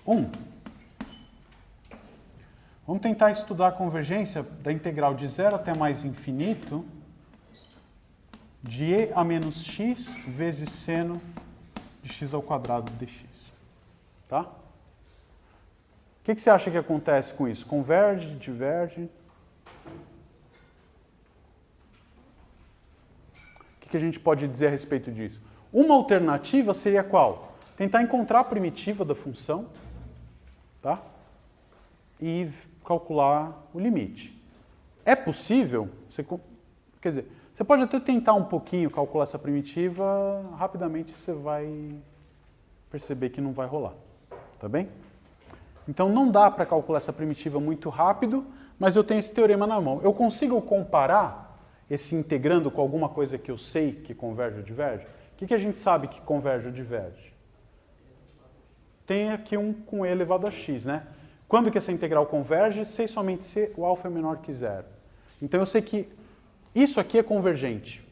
1. Vamos tentar estudar a convergência da integral de 0 até mais infinito de e a menos x vezes seno de x ao quadrado dx. Tá? O que você acha que acontece com isso? Converge, diverge? O que a gente pode dizer a respeito disso? Uma alternativa seria qual? Tentar encontrar a primitiva da função, tá? E calcular o limite. É possível? Quer dizer, você pode até tentar um pouquinho calcular essa primitiva, rapidamente você vai perceber que não vai rolar. Tá bem? Então não dá para calcular essa primitiva muito rápido, mas eu tenho esse teorema na mão. Eu consigo comparar esse integrando com alguma coisa que eu sei que converge ou diverge? O que a gente sabe que converge ou diverge? Tem aqui um com e elevado a x, né? Quando que essa integral converge? Se somente se o alfa é menor que zero. Então eu sei que isso aqui é convergente.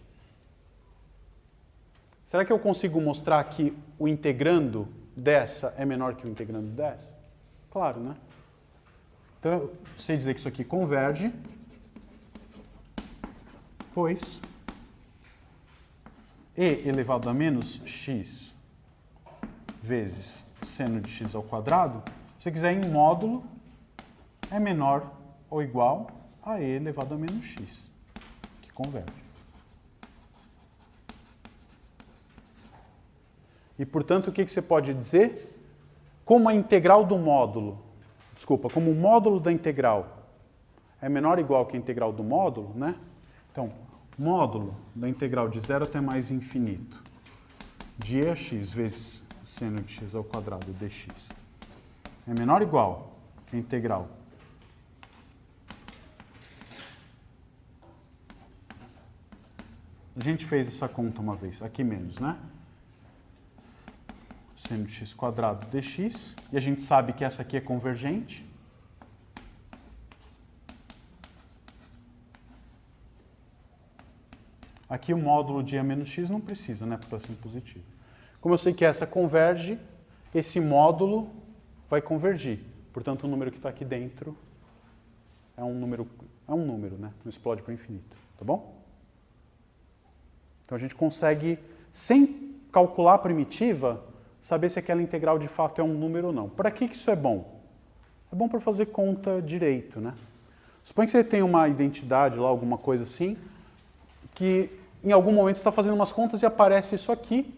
Será que eu consigo mostrar que o integrando dessa é menor que o integrando dessa? Claro, né? Então eu sei dizer que isso aqui converge, pois e elevado a menos x vezes seno de x ao quadrado, se você quiser em módulo, é menor ou igual a e elevado a menos x, que converge. E, portanto, o que você pode dizer? Como a integral do módulo, como o módulo da integral é menor ou igual que a integral do módulo, né? Então, módulo da integral de 0 até mais infinito de e a x vezes seno de x ao quadrado dx é menor ou igual que a integral a gente fez essa conta uma vez, aqui menos, né? Seno de x quadrado dx, e a gente sabe que essa aqui é convergente. Aqui o módulo de e menos x não precisa, né? Porque está sendo positivo. Como eu sei que essa converge, esse módulo vai convergir. Portanto, o número que está aqui dentro é um número, né? Não explode para o infinito, tá bom? Então a gente consegue, sem calcular a primitiva, saber se aquela integral de fato é um número ou não. Para que isso é bom? É bom para fazer conta direito, né? Suponha que você tem uma identidade lá, alguma coisa assim, que em algum momento você está fazendo umas contas e aparece isso aqui,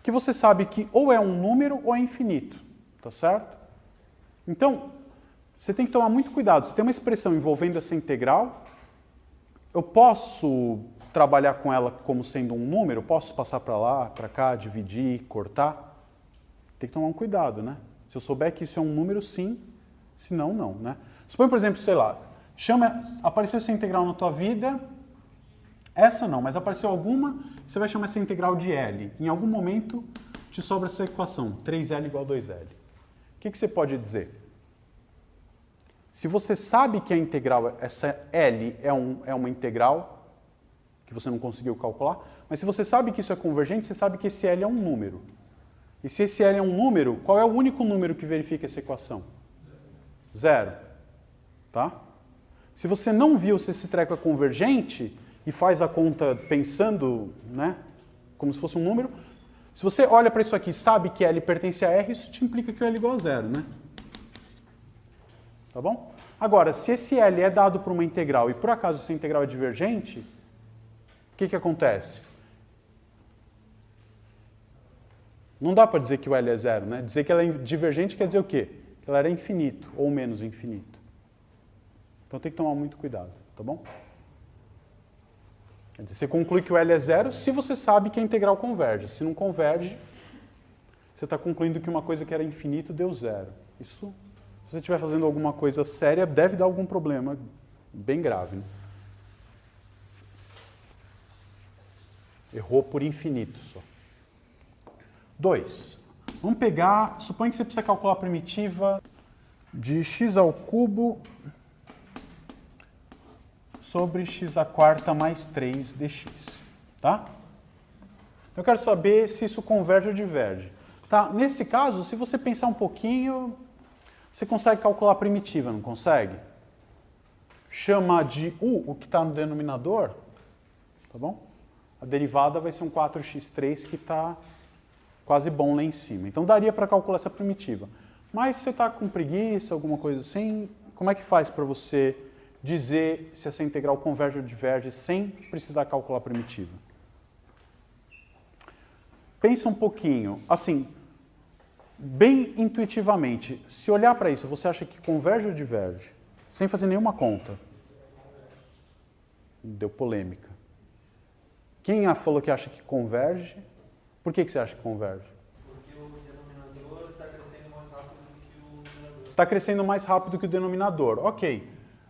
que você sabe que ou é um número ou é infinito, tá certo? Então, você tem que tomar muito cuidado. Se tem uma expressão envolvendo essa integral, eu posso trabalhar com ela como sendo um número, posso passar para lá, para cá, dividir, cortar. Tem que tomar um cuidado, né? Se eu souber que isso é um número, sim. Se não, não, né? Suponha, por exemplo, sei lá, apareceu essa integral na tua vida, essa não, mas apareceu alguma, você vai chamar essa integral de L. Em algum momento te sobra essa equação, 3L igual a 2L. O que você pode dizer? Se você sabe que a integral, essa L é uma integral que você não conseguiu calcular, mas se você sabe que isso é convergente, você sabe que esse L é um número. E se esse L é um número, qual é o único número que verifica essa equação? 0. Tá? Se você não viu se esse treco é convergente e faz a conta pensando, né, como se fosse um número, se você olha para isso aqui e sabe que L pertence a R, isso te implica que o L é igual a 0, né? Tá bom? Agora, se esse L é dado por uma integral e por acaso essa integral é divergente, o que acontece? Não dá para dizer que o L é 0, né? Dizer que ela é divergente quer dizer o quê? Que ela era infinito ou menos infinito. Então tem que tomar muito cuidado, tá bom? Quer dizer, você conclui que o L é 0 se você sabe que a integral converge. Se não converge, você está concluindo que uma coisa que era infinito deu 0. Isso, se você estiver fazendo alguma coisa séria, deve dar algum problema bem grave, né? Errou por infinito só. 2. Vamos pegar, suponha que você precisa calcular a primitiva de x ao cubo sobre x à quarta mais 3 dx. Tá? Eu quero saber se isso converge ou diverge. Tá? Nesse caso, se você pensar um pouquinho, você consegue calcular a primitiva, não consegue? Chama de u o que está no denominador, tá bom? A derivada vai ser um 4x3 que está quase bom lá em cima. Então daria para calcular essa primitiva. Mas se você está com preguiça, alguma coisa assim, como é que faz para você dizer se essa integral converge ou diverge sem precisar calcular a primitiva? Pensa um pouquinho, assim, bem intuitivamente, se olhar para isso, você acha que converge ou diverge? Sem fazer nenhuma conta. Deu polêmica. Quem falou que acha que converge? Por que você acha que converge? Porque o denominador está crescendo mais rápido do que o numerador. Está crescendo mais rápido que o denominador. Ok.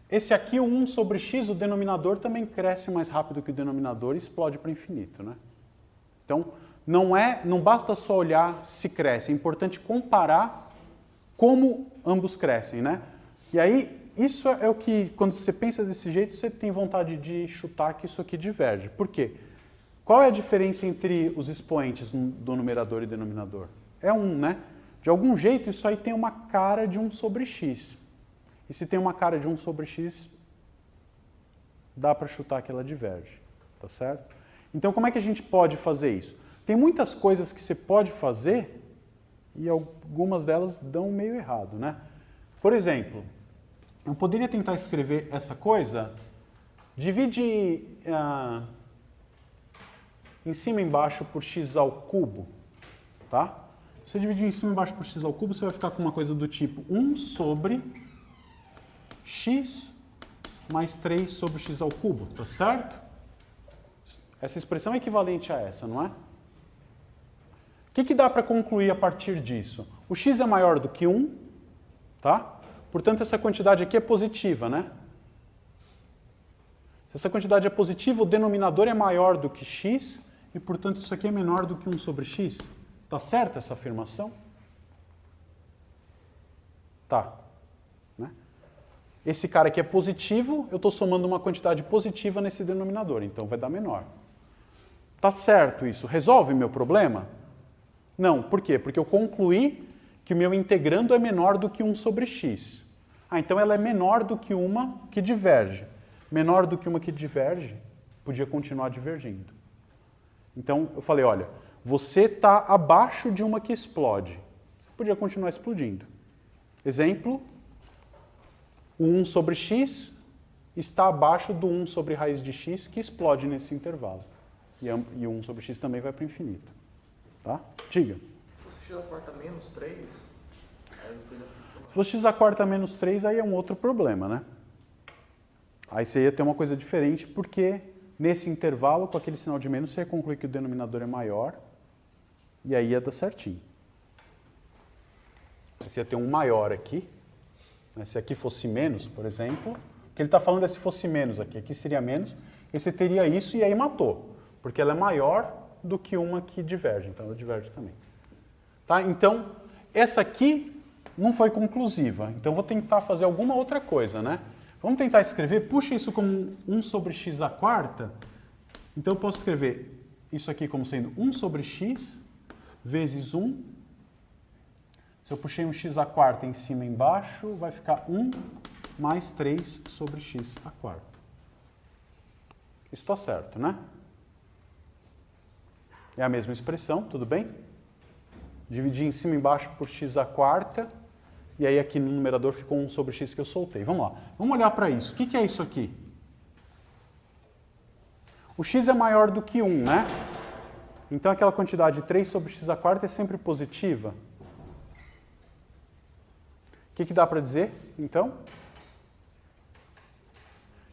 Esse aqui, o 1 sobre x, o denominador também cresce mais rápido que o denominador e explode para o infinito, né? Então, não basta só olhar se cresce, é importante comparar como ambos crescem, né? E aí, isso é o que, quando você pensa desse jeito, você tem vontade de chutar que isso aqui diverge. Por quê? Qual é a diferença entre os expoentes do numerador e denominador? É 1, né? De algum jeito, isso aí tem uma cara de 1 sobre x. E se tem uma cara de 1 sobre x, dá para chutar que ela diverge, tá certo? Então, como é que a gente pode fazer isso? Tem muitas coisas que você pode fazer e algumas delas dão meio errado, né? Por exemplo, eu poderia tentar escrever essa coisa, divide em cima e embaixo por x ao cubo, tá? Se você dividir em cima e embaixo por x ao cubo, você vai ficar com uma coisa do tipo 1 sobre x mais 3 sobre x ao cubo, tá certo? Essa expressão é equivalente a essa, não é? O que dá para concluir a partir disso? O x é maior do que 1, tá? Portanto, essa quantidade aqui é positiva, né? Se essa quantidade é positiva, o denominador é maior do que x, e, portanto, isso aqui é menor do que 1 sobre x. Tá certa essa afirmação? Tá. Né? Esse cara aqui é positivo, eu estou somando uma quantidade positiva nesse denominador, então vai dar menor. Tá certo isso? Resolve meu problema? Não. Por quê? Porque eu concluí que o meu integrando é menor do que 1 sobre x. Ah, então ela é menor do que uma que diverge. Menor do que uma que diverge, podia continuar divergindo. Então eu falei, olha, você está abaixo de uma que explode. Você podia continuar explodindo. Exemplo, o 1 sobre x está abaixo do 1 sobre raiz de x, que explode nesse intervalo. E o 1 sobre x também vai para o infinito. Tá? Diga. Se você x a quarta menos 3, aí se você x a quarta menos 3, aí é um outro problema, né? Aí você ia ter uma coisa diferente, porque nesse intervalo, com aquele sinal de menos, você ia concluir que o denominador é maior, e aí ia dar certinho. Aí você ia ter um maior aqui, né? Se aqui fosse menos, por exemplo, o que ele está falando é se fosse menos aqui seria menos, e você teria isso e aí matou, porque ela é maior do que uma que diverge, então ela diverge também. Tá? Então, essa aqui não foi conclusiva, então vou tentar fazer alguma outra coisa, né? Vamos tentar escrever, puxa isso como 1 sobre x à quarta, então eu posso escrever isso aqui como sendo 1 sobre x vezes 1. Se eu puxei um x à quarta em cima e embaixo, vai ficar 1 mais 3 sobre x à quarta. Isso está certo, né? É a mesma expressão, tudo bem? Dividir em cima e embaixo por x à quarta, e aí aqui no numerador ficou 1 sobre x que eu soltei. Vamos lá, vamos olhar para isso. O que é isso aqui? O x é maior do que 1, né? Então aquela quantidade 3 sobre x à quarta é sempre positiva. O que dá para dizer, então?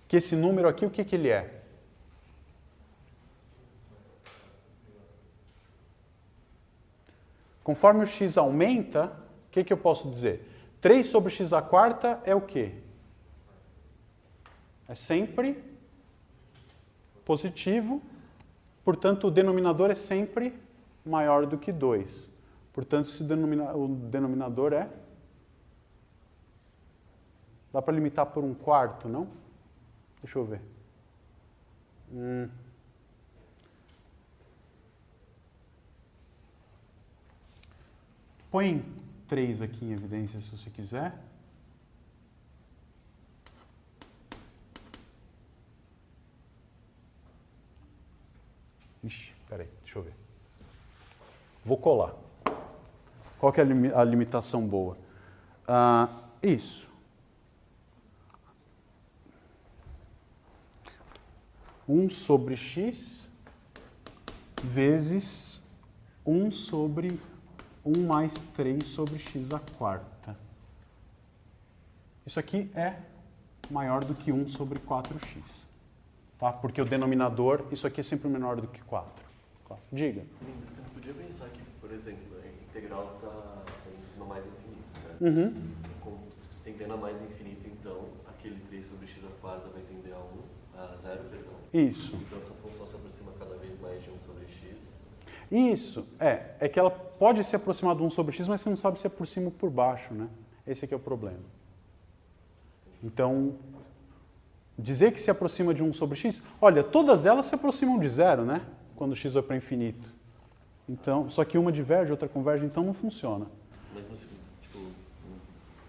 Que esse número aqui, o que ele é? Conforme o x aumenta, o que eu posso dizer? 3 sobre x à quarta é o quê? É sempre positivo, portanto o denominador é sempre maior do que 2. Portanto, o denominador é... Dá para limitar por 1/4, não? Deixa eu ver. Põe 3 aqui em evidência se você quiser. Ixi, peraí, deixa eu ver. Vou colar. Qual que é a limitação boa? Isso. 1 sobre x vezes 1 sobre 1 mais 3 sobre x à quarta. Isso aqui é maior do que 1 sobre 4x. Tá? Porque o denominador, isso aqui é sempre menor do que 4. Diga. Você não podia pensar que, por exemplo, a integral está indo a mais infinito, certo? Uhum. Se tendendo a mais infinito, então, aquele 3 sobre x à quarta vai tender a 0, perdão. Isso. Então essa função se aproxima cada vez mais de 1 sobre x. Isso, é que ela pode se aproximar de 1 sobre x, mas você não sabe se é por cima ou por baixo, né? Esse aqui é o problema. Então, dizer que se aproxima de 1 sobre x, olha, todas elas se aproximam de 0, né? Quando x vai para infinito. Então, só que uma diverge, outra converge, então não funciona. Mas,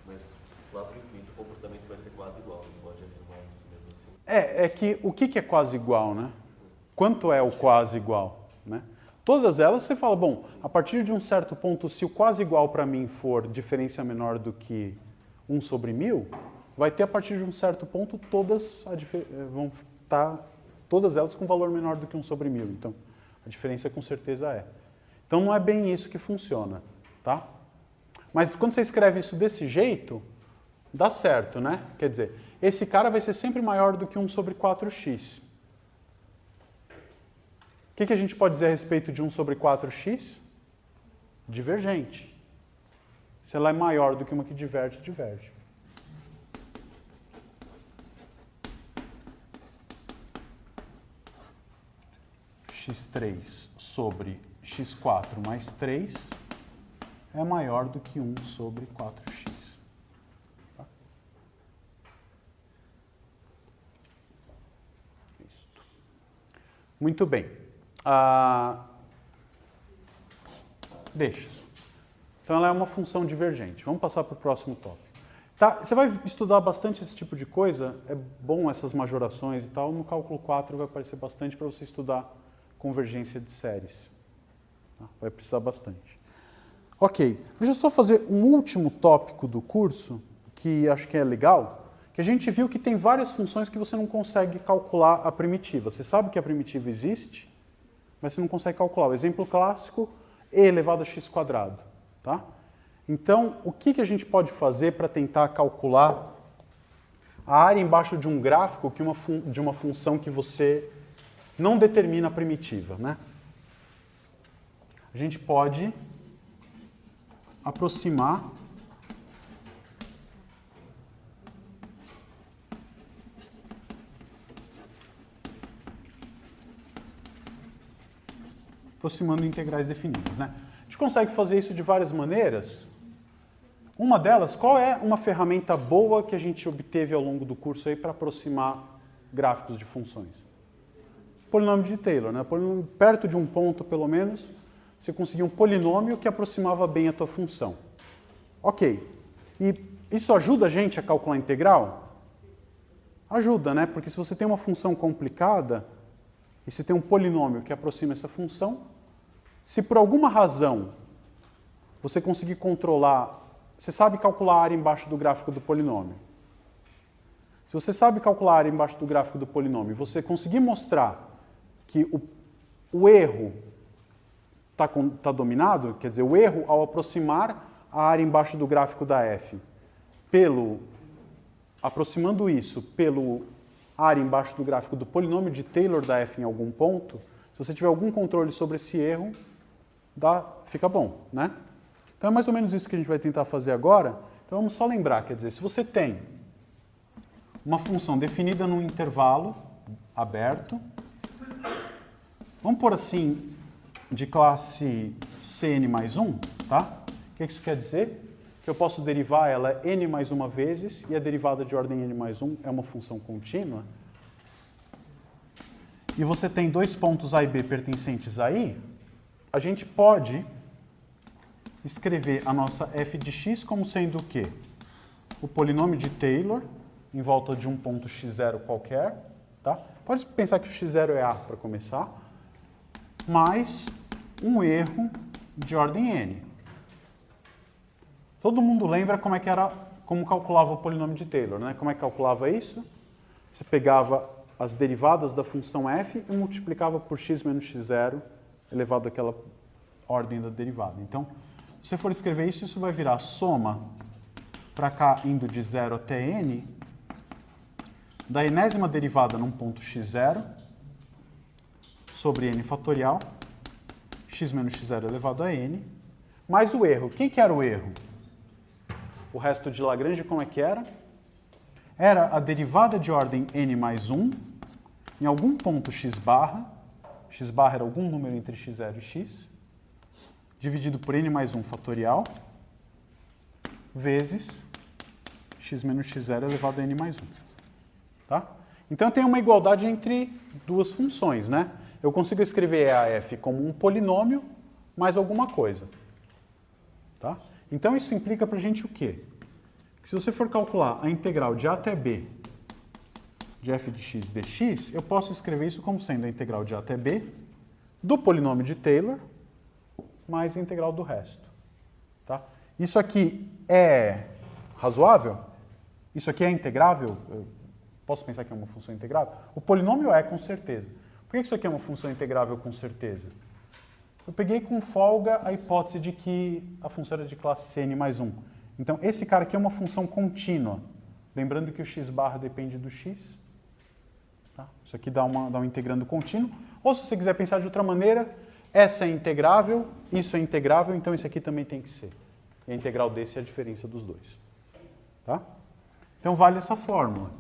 mas lá para o infinito o comportamento vai ser quase igual, não pode afirmar mesmo assim. É que o que é quase igual, né? Quanto é o quase igual, né? Todas elas você fala, bom, a partir de um certo ponto, se o quase igual para mim for diferença menor do que 1 sobre 1000, vai ter a partir de um certo ponto vão estar todas elas com valor menor do que 1 sobre 1000. Então, a diferença com certeza é. Então, não é bem isso que funciona, tá? Mas quando você escreve isso desse jeito, dá certo, né? Quer dizer, esse cara vai ser sempre maior do que 1 sobre 4x. O que a gente pode dizer a respeito de 1 sobre 4x? Divergente. Se ela é maior do que uma que diverge, diverge. x3 sobre x4 mais 3 é maior do que 1 sobre 4x. Tá? Isto. Muito bem. Deixa. Então ela é uma função divergente. Vamos passar para o próximo tópico. Tá, você vai estudar bastante esse tipo de coisa, é bom essas majorações e tal. No cálculo 4 vai aparecer bastante para você estudar convergência de séries. Tá? Vai precisar bastante. Ok, deixa eu só fazer um último tópico do curso, que acho que é legal, que a gente viu que tem várias funções que você não consegue calcular a primitiva. Você sabe que a primitiva existe, mas você não consegue calcular. O exemplo clássico, e elevado a x quadrado. Tá? Então, o que a gente pode fazer para tentar calcular a área embaixo de um gráfico de uma função que você não determina a primitiva, né? A gente pode aproximar aproximando integrais definidas, né? A gente consegue fazer isso de várias maneiras. Uma delas, qual é uma ferramenta boa que a gente obteve ao longo do curso aí para aproximar gráficos de funções? Polinômio de Taylor, né? Perto de um ponto, pelo menos, você conseguia um polinômio que aproximava bem a tua função. Ok. E isso ajuda a gente a calcular a integral? Ajuda, né? Porque se você tem uma função complicada e você tem um polinômio que aproxima essa função, se por alguma razão você conseguir controlar, você sabe calcular a área embaixo do gráfico do polinômio. Se você sabe calcular a área embaixo do gráfico do polinômio e você conseguir mostrar que o erro está dominado, quer dizer, o erro ao aproximar a área embaixo do gráfico da f, aproximando isso pelo área embaixo do gráfico do polinômio de Taylor da f em algum ponto, se você tiver algum controle sobre esse erro, fica bom, né? Então é mais ou menos isso que a gente vai tentar fazer agora. Então vamos só lembrar, quer dizer, se você tem uma função definida num intervalo aberto, vamos pôr assim, de classe Cn mais 1, tá? O que isso quer dizer? Que eu posso derivar ela n mais uma vezes, e a derivada de ordem n mais 1 é uma função contínua. E você tem dois pontos A e B pertencentes aí, a gente pode escrever a nossa f de x como sendo o quê? O polinômio de Taylor em volta de um ponto x0 qualquer, tá? Pode pensar que o x0 é a para começar, mais um erro de ordem n. Todo mundo lembra como é que era, como calculava o polinômio de Taylor, né? Como é que calculava isso? Você pegava as derivadas da função f e multiplicava por x menos x0 elevado àquela ordem da derivada. Então, se você for escrever isso, isso vai virar soma para cá indo de 0 até n da enésima derivada num ponto x0 sobre n fatorial, x menos x0 elevado a n, mais o erro. Quem que era o erro? O resto de Lagrange como é que era? Era a derivada de ordem n mais 1 em algum ponto x barra era algum número entre x0 e x, dividido por n mais 1 fatorial, vezes x menos x0 elevado a n mais 1. Tá? Então tem uma igualdade entre duas funções, né? Eu consigo escrever EAF como um polinômio mais alguma coisa. Tá? Então isso implica para a gente o quê? Que se você for calcular a integral de a até b de f de x dx, eu posso escrever isso como sendo a integral de a até b do polinômio de Taylor mais a integral do resto. Tá? Isso aqui é razoável? Isso aqui é integrável? Eu posso pensar que é uma função integrável? O polinômio é, com certeza. Por que isso aqui é uma função integrável com certeza? Eu peguei com folga a hipótese de que a função era de classe Cn mais 1. Então, esse cara aqui é uma função contínua. Lembrando que o x barra depende do x. Tá? Isso aqui dá um integrando contínuo. Ou se você quiser pensar de outra maneira, essa é integrável, isso é integrável, então isso aqui também tem que ser. E a integral desse é a diferença dos dois. Tá? Então, vale essa fórmula.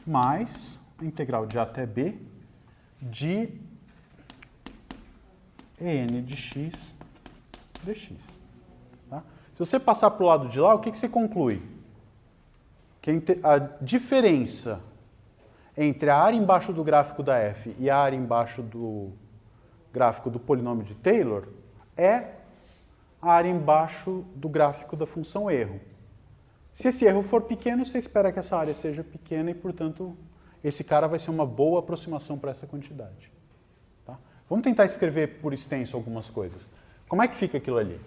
Mais a integral de a até b de en de x dx. Tá? Se você passar para o lado de lá, o que você conclui? Que a diferença entre a área embaixo do gráfico da f e a área embaixo do gráfico do polinômio de Taylor é a área embaixo do gráfico da função erro. Se esse erro for pequeno, você espera que essa área seja pequena e, portanto, esse cara vai ser uma boa aproximação para essa quantidade. Tá? Vamos tentar escrever por extenso algumas coisas. Como é que fica aquilo ali?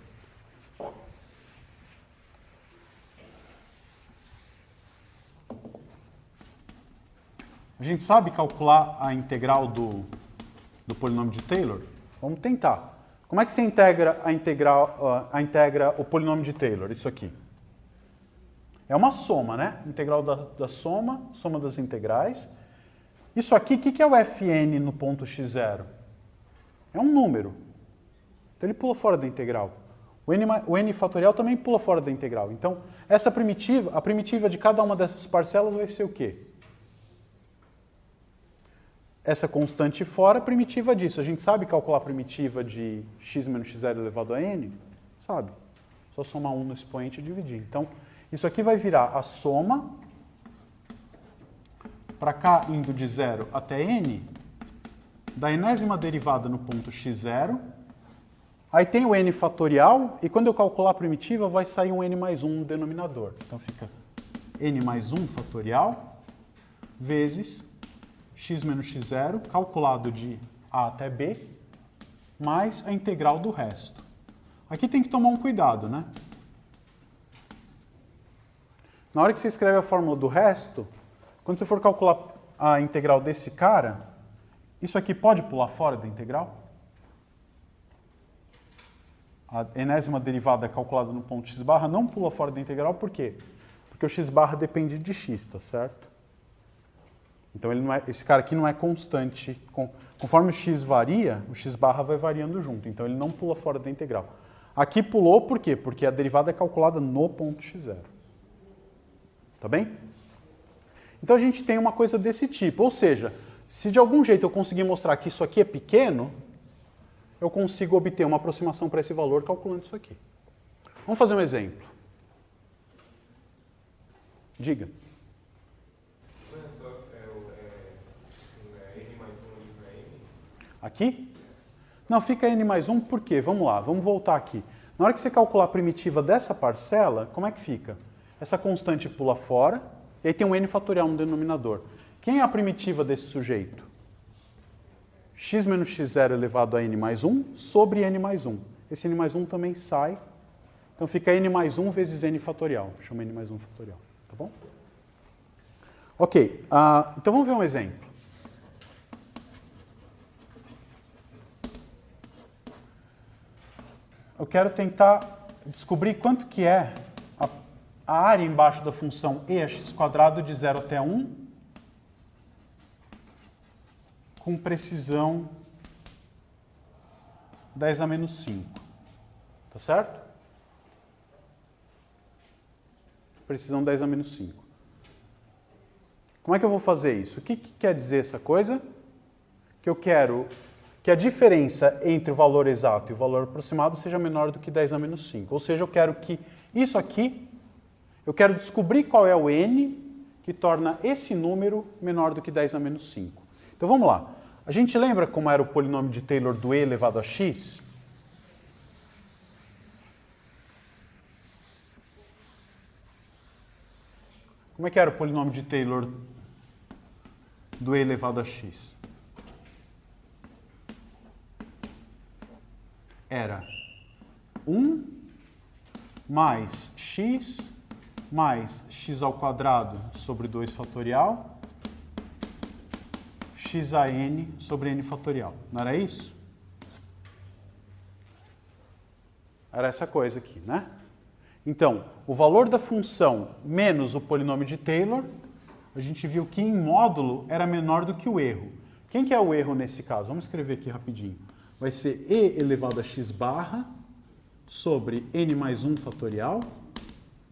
A gente sabe calcular a integral do polinômio de Taylor? Vamos tentar. Como é que você integra integra o polinômio de Taylor? Isso aqui. É uma soma, né? Integral da soma, soma das integrais. Isso aqui, o que é o Fn no ponto x0? É um número. Então ele pula fora da integral. O n fatorial também pula fora da integral. Então, essa primitiva, a primitiva de cada uma dessas parcelas vai ser o quê? Essa constante fora, primitiva disso. A gente sabe calcular a primitiva de x menos x0 elevado a n? Sabe. Só somar 1 no expoente e dividir. Então, isso aqui vai virar a soma, para cá indo de 0 até n, da enésima derivada no ponto x0. Aí tem o n fatorial, e quando eu calcular a primitiva, vai sair um n mais 1 no denominador. Então fica n mais 1 fatorial, vezes x menos x0, calculado de a até b, mais a integral do resto. Aqui tem que tomar um cuidado, né? Na hora que você escreve a fórmula do resto, quando você for calcular a integral desse cara, isso aqui pode pular fora da integral? A enésima derivada calculada no ponto x barra não pula fora da integral, por quê? Porque o x barra depende de x, tá certo? Então esse cara aqui não é constante. Conforme o x varia, o x barra vai variando junto. Então ele não pula fora da integral. Aqui pulou por quê? Porque a derivada é calculada no ponto x0. Tá bem? Então a gente tem uma coisa desse tipo. Ou seja, se de algum jeito eu conseguir mostrar que isso aqui é pequeno, eu consigo obter uma aproximação para esse valor calculando isso aqui. Vamos fazer um exemplo. Diga. N mais 1 livre a N? Aqui? Não, fica n mais 1 por quê? Vamos lá, vamos voltar aqui. Na hora que você calcular a primitiva dessa parcela, como é que fica? Essa constante pula fora, e aí tem um n fatorial no denominador. Quem é a primitiva desse sujeito? X menos x0 elevado a n mais 1 sobre n mais 1. Esse n mais 1 também sai. Então fica n mais 1 vezes n fatorial. Chama n mais 1 fatorial. Tá bom? Ok. Então vamos ver um exemplo. Eu quero tentar descobrir quanto que é a área embaixo da função e(x² de 0 até 1 com precisão 10 a menos 5. Tá certo? Precisão 10 a menos 5. Como é que eu vou fazer isso? O que quer dizer essa coisa? Que eu quero que a diferença entre o valor exato e o valor aproximado seja menor do que 10 a menos 5. Ou seja, eu quero que isso aqui, eu quero descobrir qual é o n que torna esse número menor do que 10 a menos 5. Então vamos lá. A gente lembra como era o polinômio de Taylor do e elevado a x? Como é que era o polinômio de Taylor do e elevado a x? Era 1 mais x sobre 2 fatorial xan sobre n fatorial. Não era isso? Era essa coisa aqui, né? Então, o valor da função menos o polinômio de Taylor, a gente viu que em módulo era menor do que o erro. Quem que é o erro nesse caso? Vamos escrever aqui rapidinho. Vai ser e elevado a x barra sobre n mais 1 fatorial,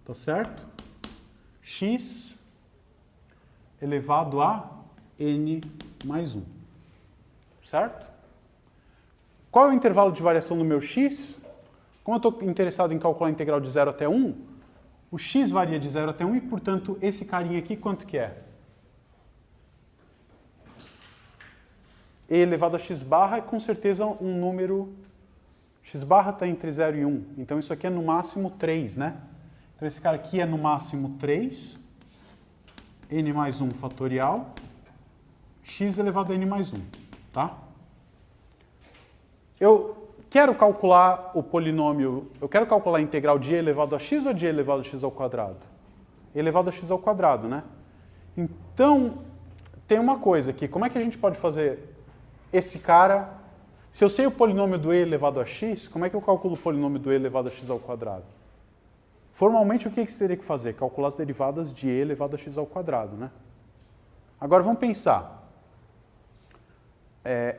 tá certo? X elevado a n mais 1, certo? Qual é o intervalo de variação do meu x? Como eu estou interessado em calcular a integral de 0 até 1, o x varia de 0 até 1 e, portanto, esse carinha aqui, quanto que é? E elevado a x barra é com certeza um número... x barra está entre 0 e 1, então isso aqui é no máximo 3, né? Então esse cara aqui é no máximo 3, n mais 1 fatorial, x elevado a n mais 1, tá? Eu quero calcular o polinômio, eu quero calcular a integral de e elevado a x ou de e elevado a x ao quadrado? E elevado a x ao quadrado, né? Então, tem uma coisa aqui, como é que a gente pode fazer esse cara... Se eu sei o polinômio do e elevado a x, como é que eu calculo o polinômio do e elevado a x ao quadrado? Formalmente, o que você teria que fazer? Calcular as derivadas de e elevado a x ao quadrado, né? Agora, vamos pensar.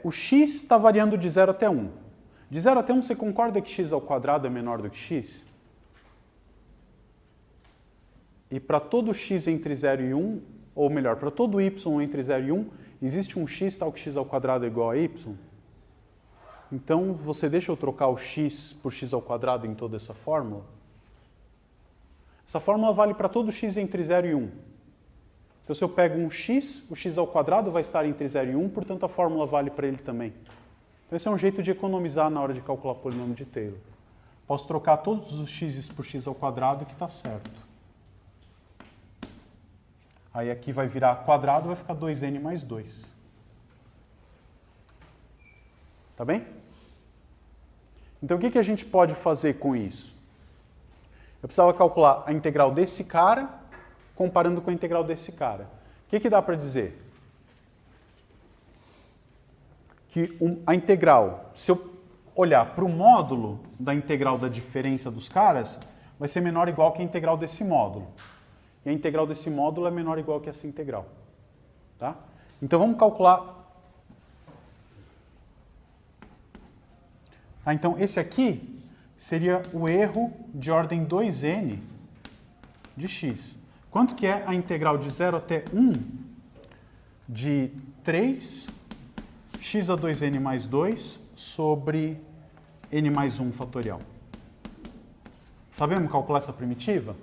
O x está variando de 0 até 1. De 0 até 1, você concorda que x ao quadrado é menor do que x? E para todo x entre 0 e 1, ou melhor, para todo y entre 0 e 1, existe um x tal que x ao quadrado é igual a y? Então, você deixa eu trocar o x por x ao quadrado em toda essa fórmula? Essa fórmula vale para todo x entre 0 e 1. Então, se eu pego um x, o x ao quadrado vai estar entre 0 e 1, portanto, a fórmula vale para ele também. Então, esse é um jeito de economizar na hora de calcular o polinômio de Taylor. Posso trocar todos os x por x ao quadrado que está certo. Aí aqui vai virar quadrado, vai ficar 2n mais 2. Tá bem? Então, o que a gente pode fazer com isso? Eu precisava calcular a integral desse cara comparando com a integral desse cara. O que dá para dizer? Que a integral, se eu olhar para o módulo da integral da diferença dos caras, vai ser menor ou igual que a integral desse módulo. E a integral desse módulo é menor ou igual que essa integral. Tá? Então, vamos calcular... Então, esse aqui seria o erro de ordem 2n de x. Quanto que é a integral de 0 até 1 de 3 x a 2n mais 2 sobre n mais 1 fatorial? Sabemos calcular essa primitiva?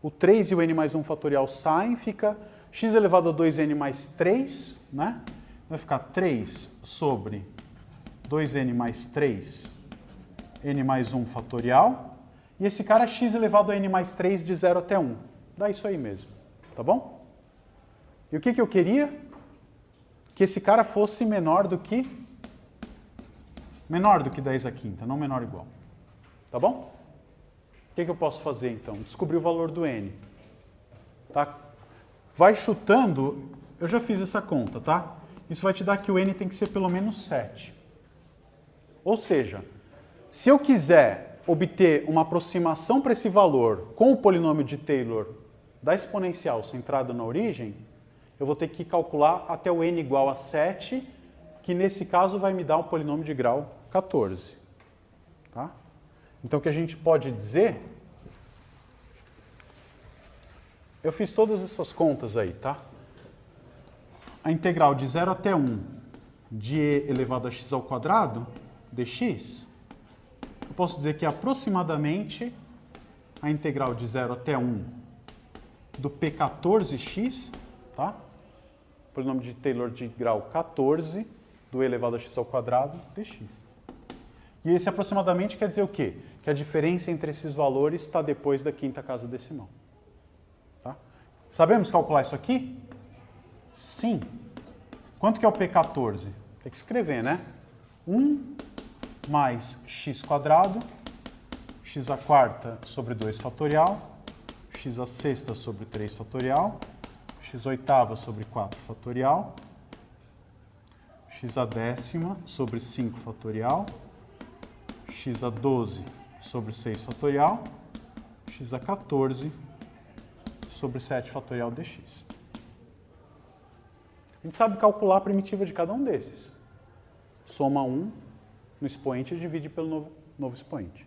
O 3 e o n mais 1 fatorial saem, fica x elevado a 2n mais 3, né? vai ficar 3 sobre 2n mais 3, n mais 1 fatorial. E esse cara é x elevado a n mais 3 de 0 até 1. Dá isso aí mesmo, tá bom? E o que eu queria? Que esse cara fosse menor do que 10 à quinta, não menor ou igual. Tá bom? O que eu posso fazer então? Descobrir o valor do n. Tá? Vai chutando, eu já fiz essa conta, tá? Isso vai te dar que o n tem que ser pelo menos 7. Ou seja, se eu quiser obter uma aproximação para esse valor com o polinômio de Taylor da exponencial centrada na origem, eu vou ter que calcular até o n igual a 7, que nesse caso vai me dar um polinômio de grau 14. Tá? Então o que a gente pode dizer... Eu fiz todas essas contas aí, tá? A integral de 0 até 1 de e elevado a x ao quadrado dx, eu posso dizer que é aproximadamente a integral de 0 até 1 do p14x, tá? Polinômio de Taylor de grau 14 do e elevado a x ao quadrado dx. E esse aproximadamente quer dizer o quê? Que a diferença entre esses valores está depois da quinta casa decimal. Tá? Sabemos calcular isso aqui? Sim. Quanto que é o p14? Tem que escrever, né? 1 mais x quadrado, x à quarta sobre 2 fatorial, x à sexta sobre 3 fatorial, x oitava sobre 4 fatorial, x à décima sobre 5 fatorial, x a 12 sobre 6 fatorial, x a 14 sobre 7 fatorial dx. A gente sabe calcular a primitiva de cada um desses. Soma 1 no expoente e divide pelo novo expoente.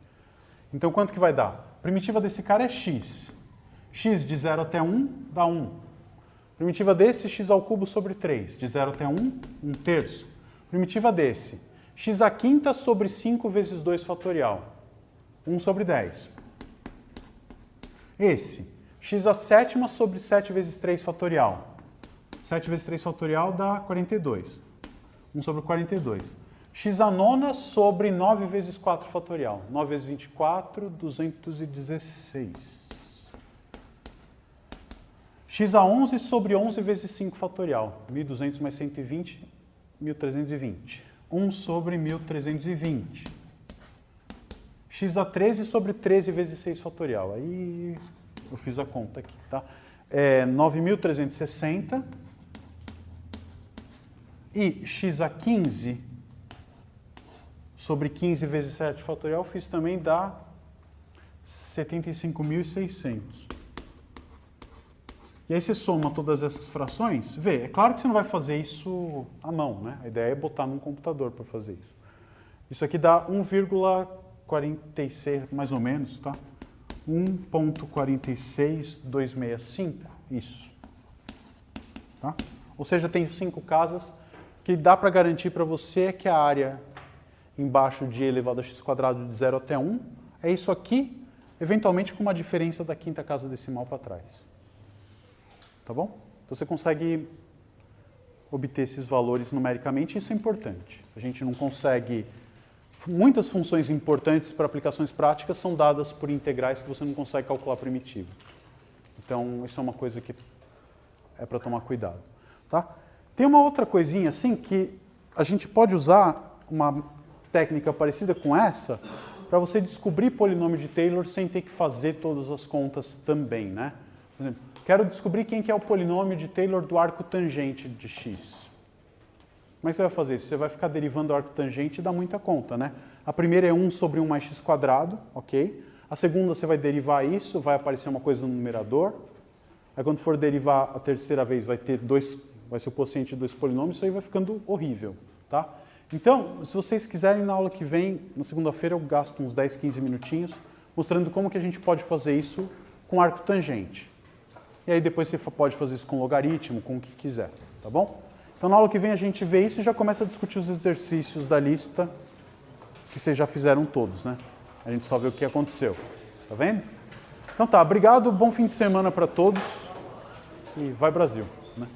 Então, quanto que vai dar? A primitiva desse cara é x. X de 0 até 1 dá 1. Primitiva desse, x ao cubo sobre 3. De 0 até 1, 1 terço. Primitiva desse, x à quinta sobre 5 vezes 2 fatorial. 1 sobre 10. Esse, x à sétima sobre 7 vezes 3 fatorial. 7 vezes 3 fatorial dá 42. 1 sobre 42. X à nona sobre 9 vezes 4 fatorial. 9 vezes 24, 216. X a 11 sobre 11 vezes 5 fatorial. 1.200 mais 120, 1.320. 1 sobre 1.320. X a 13 sobre 13 vezes 6 fatorial. Aí eu fiz a conta aqui, tá? É 9.360. E x a 15 sobre 15 vezes 7 fatorial, eu fiz também, dá 75.600. E aí você soma todas essas frações, vê, é claro que você não vai fazer isso à mão, né? A ideia é botar num computador para fazer isso. Isso aqui dá 1,46, mais ou menos, tá? 1.46265, isso. Tá? Ou seja, tem 5 casas que dá para garantir para você que a área embaixo de e elevado a x quadrado de 0 até 1 é isso aqui, eventualmente com uma diferença da quinta casa decimal para trás. Tá bom? Então você consegue obter esses valores numericamente, isso é importante. A gente não consegue... Muitas funções importantes para aplicações práticas são dadas por integrais que você não consegue calcular primitivo. Então, isso é uma coisa que é para tomar cuidado. Tá? Tem uma outra coisinha assim que a gente pode usar uma técnica parecida com essa para você descobrir polinômio de Taylor sem ter que fazer todas as contas também, né? Por exemplo, quero descobrir quem que é o polinômio de Taylor do arco tangente de x. Como é que você vai fazer isso? Você vai ficar derivando o arco tangente e dá muita conta, né? A primeira é 1 sobre 1 mais x quadrado, ok? A segunda você vai derivar isso, vai aparecer uma coisa no numerador. Aí quando for derivar a terceira vez vai ter vai ser o quociente de 2 polinômios, isso aí vai ficando horrível, tá? Então, se vocês quiserem, na aula que vem, na segunda-feira, eu gasto uns 10, 15 minutinhos mostrando como que a gente pode fazer isso com arco tangente. E aí depois você pode fazer isso com logaritmo, com o que quiser, tá bom? Então, na aula que vem a gente vê isso e já começa a discutir os exercícios da lista que vocês já fizeram todos, né? A gente só vê o que aconteceu, tá vendo? Então tá, obrigado, bom fim de semana para todos e vai Brasil, né?